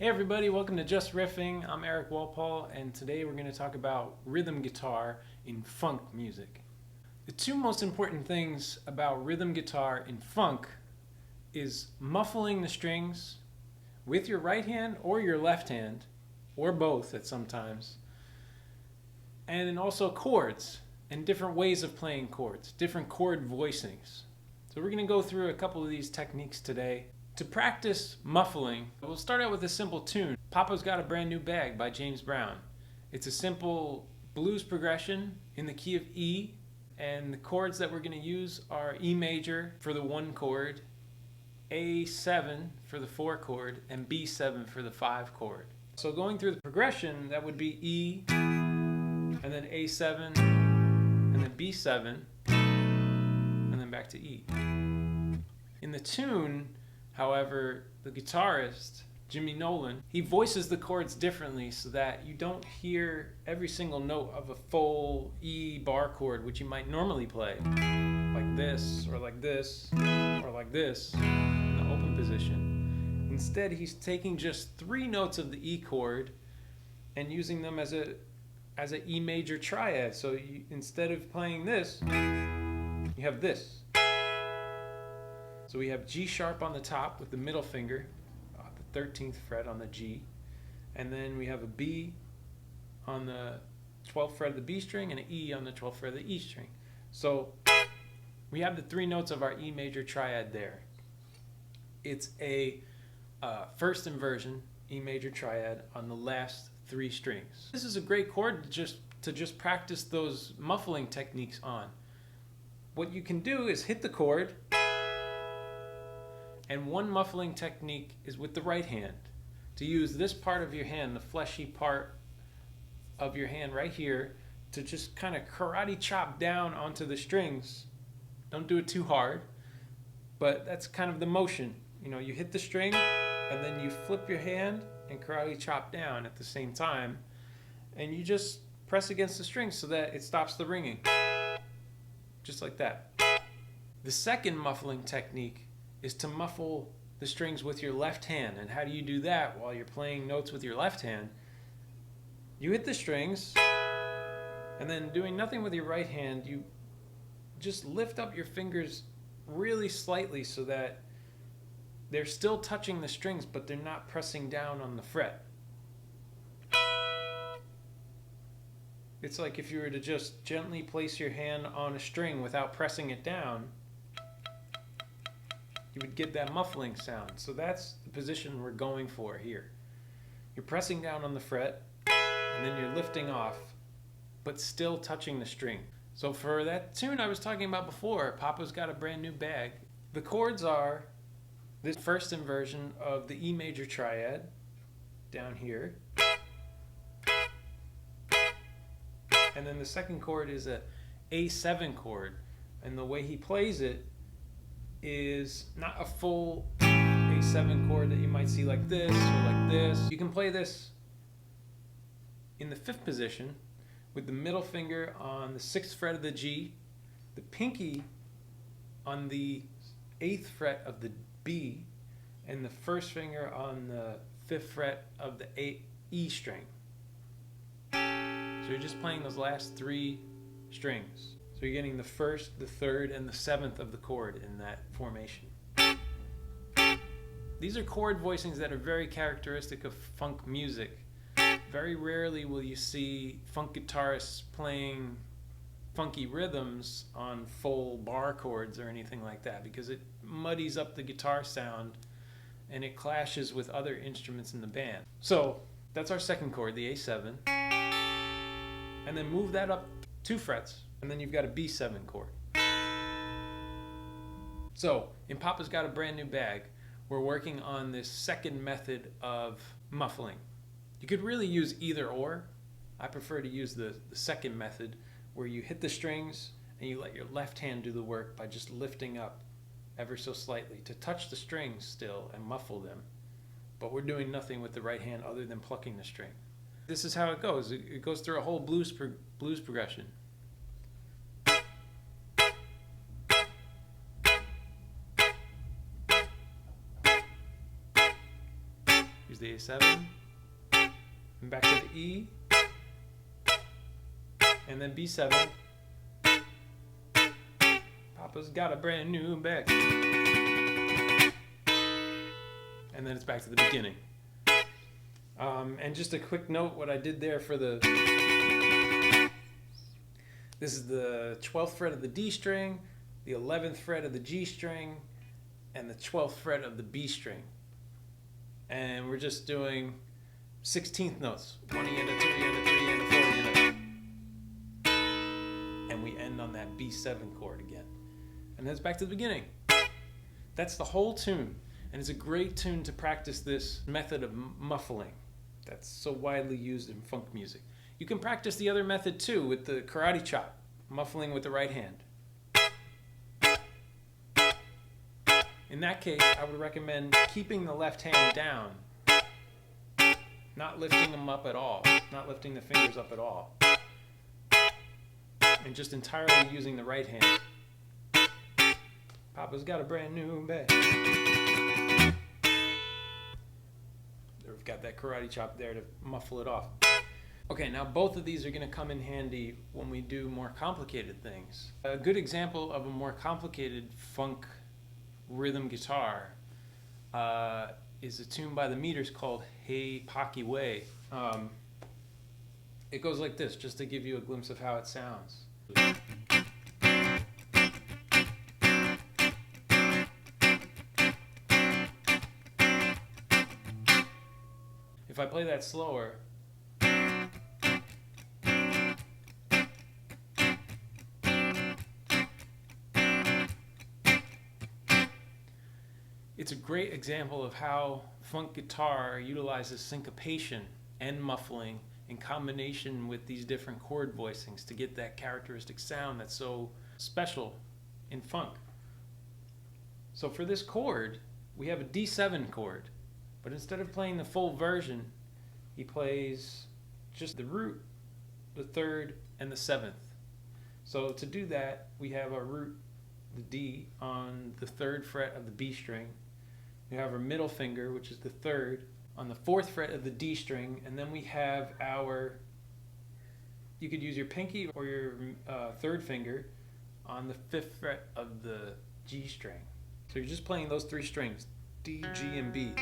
Hey everybody, welcome to Just Riffing. I'm Eric Walpole, and today we're going to talk about rhythm guitar in funk music. The two most important things about rhythm guitar in funk is muffling the strings with your right hand or your left hand, or both at some times, and also chords and different ways of playing chords, different chord voicings. So we're going to go through a couple of these techniques today. To practice muffling, we'll start out with a simple tune. Papa's Got a Brand New Bag by James Brown. It's a simple blues progression in the key of E, and the chords that we're going to use are E major for the 1 chord, A7 for the 4 chord, and B7 for the 5 chord. So going through the progression, that would be E, and then A7, and then B7, and then back to E. In the tune, however, the guitarist, Jimmy Nolan, he voices the chords differently so that you don't hear every single note of a full E bar chord, which you might normally play, like this, or like this, or like this, in the open position. Instead, he's taking just 3 notes of the E chord and using them as an E major triad. So instead of playing this, you have this. So we have G sharp on the top with the middle finger, the 13th fret on the G, and then we have a B on the 12th fret of the B string and an E on the 12th fret of the E string. So we have the 3 notes of our E major triad there. It's a first inversion E major triad on the last 3 strings. This is a great chord to just practice those muffling techniques on. What you can do is hit the chord. And one muffling technique is with the right hand. To use this part of your hand, the fleshy part of your hand right here, to just kind of karate chop down onto the strings. Don't do it too hard, but that's kind of the motion. You know, you hit the string, and then you flip your hand and karate chop down at the same time, and you just press against the string so that it stops the ringing. Just like that. The second muffling technique is to muffle the strings with your left hand. And how do you do that while you're playing notes with your left hand? You hit the strings, and then doing nothing with your right hand, you just lift up your fingers really slightly so that they're still touching the strings, but they're not pressing down on the fret. It's like if you were to just gently place your hand on a string without pressing it down, you would get that muffling sound. So that's the position we're going for here. You're pressing down on the fret, and then you're lifting off, but still touching the string. So for that tune I was talking about before, Papa's Got a Brand New Bag, the chords are this first inversion of the E major triad down here, and then the second chord is a A7 chord, and the way he plays it is not a full A7 chord that you might see like this or like this. You can play this in the 5th position with the middle finger on the 6th fret of the G, the pinky on the 8th fret of the B, and the first finger on the 5th fret of the E string. So you're just playing those last 3 strings. So you're getting the 1st, the 3rd, and the 7th of the chord in that formation. These are chord voicings that are very characteristic of funk music. Very rarely will you see funk guitarists playing funky rhythms on full bar chords or anything like that, because it muddies up the guitar sound and it clashes with other instruments in the band. So that's our second chord, the A7. And then move that up 2 frets. And then you've got a B7 chord. So, in Papa's Got a Brand New Bag, we're working on this second method of muffling. You could really use either or. I prefer to use the second method, where you hit the strings and you let your left hand do the work by just lifting up ever so slightly to touch the strings still and muffle them. But we're doing nothing with the right hand other than plucking the string. This is how it goes. It goes through a whole blues progression. Here's the A7, and back to the E, and then B7. Papa's got a brand new bag. And then it's back to the beginning. And just a quick note, what I did there for this is the 12th fret of the D string, the 11th fret of the G string, and the 12th fret of the B string. And we're just doing 16th notes. 1 E and a 2 E and a 3 E and a 4 E and a... And we end on that B7 chord again. And then it's back to the beginning. That's the whole tune. And it's a great tune to practice this method of muffling that's so widely used in funk music. You can practice the other method too with the karate chop, muffling with the right hand. In that case, I would recommend keeping the left hand down, not lifting them up at all, not lifting the fingers up at all, and just entirely using the right hand. Papa's got a brand new bag. We've got that karate chop there to muffle it off. Okay, now both of these are going to come in handy when we do more complicated things. A good example of a more complicated funk rhythm guitar is a tune by the Meters called Hey Pocky Way. It goes like this, just to give you a glimpse of how it sounds. If I play that slower, it's a great example of how funk guitar utilizes syncopation and muffling in combination with these different chord voicings to get that characteristic sound that's so special in funk. So for this chord, we have a D7 chord, but instead of playing the full version, he plays just the root, the third, and the seventh. So to do that, we have our root, the D, on the 3rd fret of the B string. We have our middle finger, which is the 3rd, on the 4th fret of the D string, and then we have you could use your pinky or your 3rd finger on the 5th fret of the G string. So you're just playing those 3 strings, D, G, and B.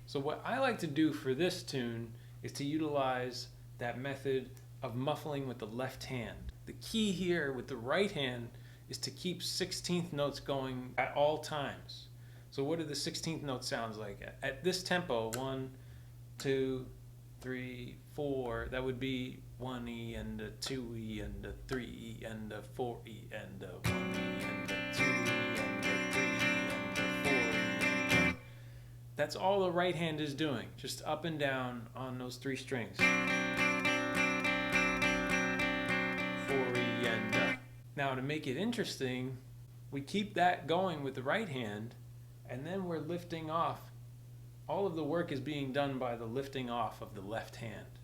So what I like to do for this tune is to utilize that method of muffling with the left hand. The key here with the right hand is to keep 16th notes going at all times. So what do the 16th notes sound like? At this tempo, 1, 2, 3, 4, that would be 1 E and a 2 E and a 3 E and a 4 E and a 1 E and a 2 E and a 3 E and a 4 E and a... That's all the right hand is doing, just up and down on those 3 strings. 4 E and a. Now to make it interesting, we keep that going with the right hand, and then we're lifting off. All of the work is being done by the lifting off of the left hand.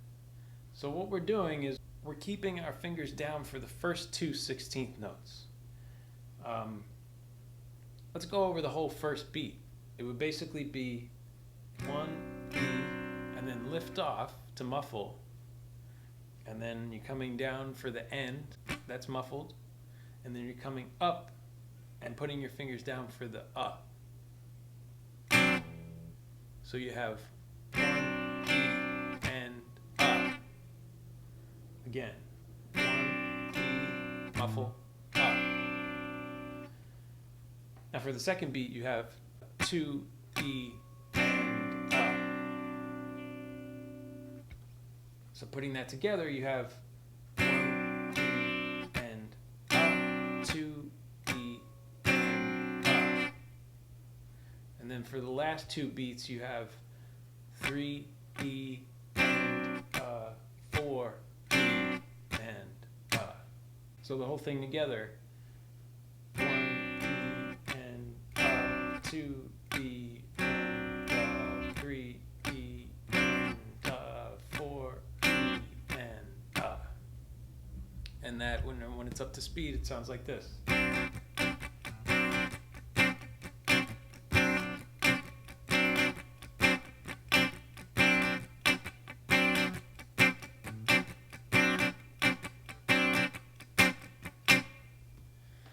So what we're doing is we're keeping our fingers down for the first 2 16th notes. Let's go over the whole first beat. It would basically be 1, E, and then lift off to muffle. And then you're coming down for the end, that's muffled. And then you're coming up and putting your fingers down for the up. So you have 1, E, and up. Again, 1, E, muffle, up. Now for the second beat, you have 2, E, and up. So putting that together, you have 1, E, and up, 2, E, and up. And then for the last 2 beats, you have 3, E, and 4, E, and So the whole thing together, 1, E, and 2, E, and 3, E, and 4, E, and And that, when it's up to speed, it sounds like this.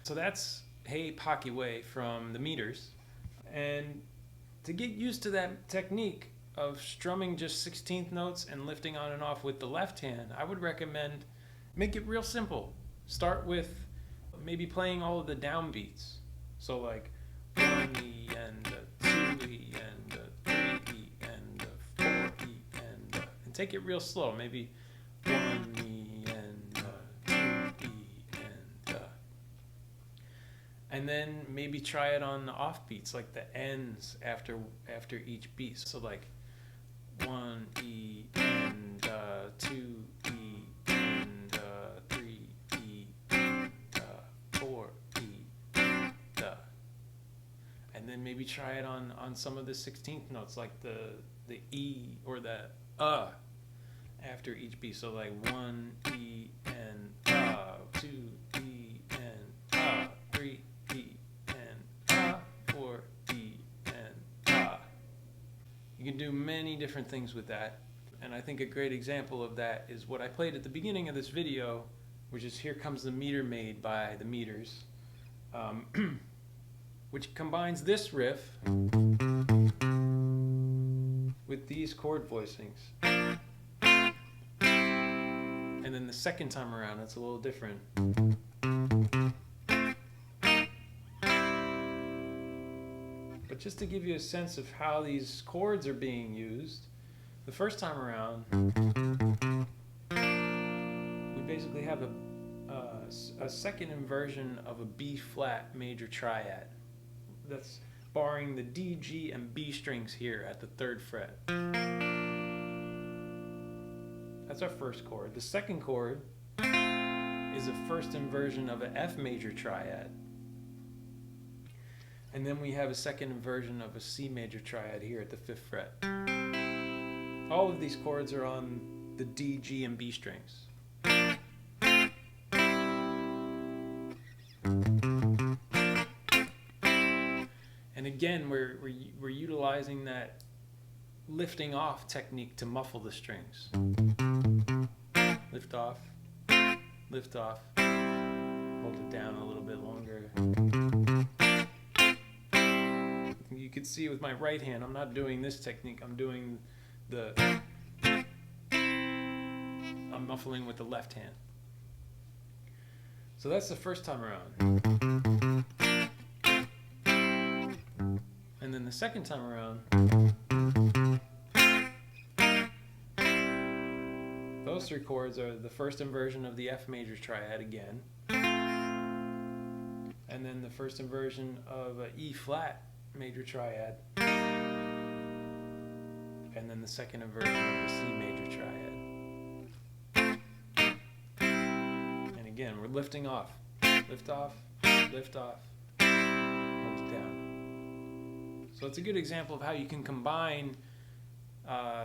So that's Hey Pocky Way from the Meters. And to get used to that technique of strumming just 16th notes and lifting on and off with the left hand, I would recommend make it real simple. Start with maybe playing all of the downbeats. So like 1E and a 2E and a 3E and a 4E and take it real slow. Maybe 1E and 2E and then maybe try it on the off beats, like the ends after each beat. So like 1E and 2E and 3E and 4E and then maybe try it on some of the 16th notes, like the E or the after each beat. So like 1E and 2E and 3E and 4E and You can do many different things with that, and I think a great example of that is what I played at the beginning of this video, which is Here Comes the Meter Maid by the Meters, which combines this riff with these chord voicings. And then the second time around, it's a little different. But just to give you a sense of how these chords are being used, the first time around, we basically have a second inversion of a B flat major triad. That's barring the D, G, and B strings here at the 3rd fret. That's our first chord. The second chord is a first inversion of an F major triad. And then we have a second inversion of a C major triad here at the 5th fret. All of these chords are on the D, G, and B strings. And again, we're utilizing that lifting off technique to muffle the strings. Lift off, hold it down a little bit longer. You can see with my right hand, I'm not doing this technique, I'm doing I'm muffling with the left hand. So that's the first time around. And then the second time around, those 3 chords are the first inversion of the F major triad again, and then the first inversion of an E flat major triad, and then the second inversion of the C major triad. And again, we're lifting off, lift off, hold it down. So it's a good example of how you can combine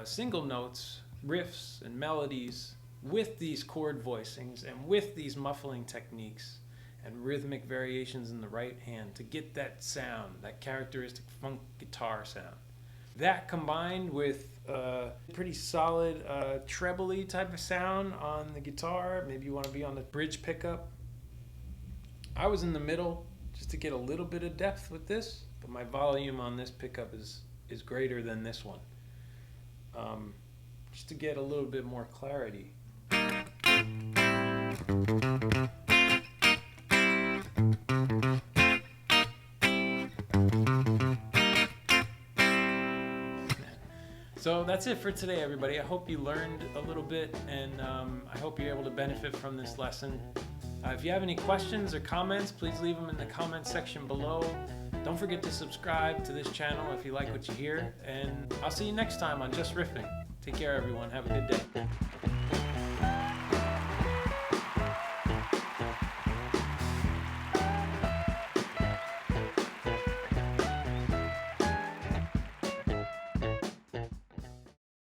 single notes, riffs, and melodies with these chord voicings and with these muffling techniques and rhythmic variations in the right hand to get that sound, that characteristic funk guitar sound. That combined with a pretty solid treble-y type of sound on the guitar. Maybe you want to be on the bridge pickup. I was in the middle just to get a little bit of depth with this, but my volume on this pickup is greater than this one. Just to get a little bit more clarity. So that's it for today, everybody. I hope you learned a little bit, and I hope you're able to benefit from this lesson. If you have any questions or comments, please leave them in the comment section below. Don't forget to subscribe to this channel if you like what you hear, and I'll see you next time on Just Riffing. Take care, everyone. Have a good day.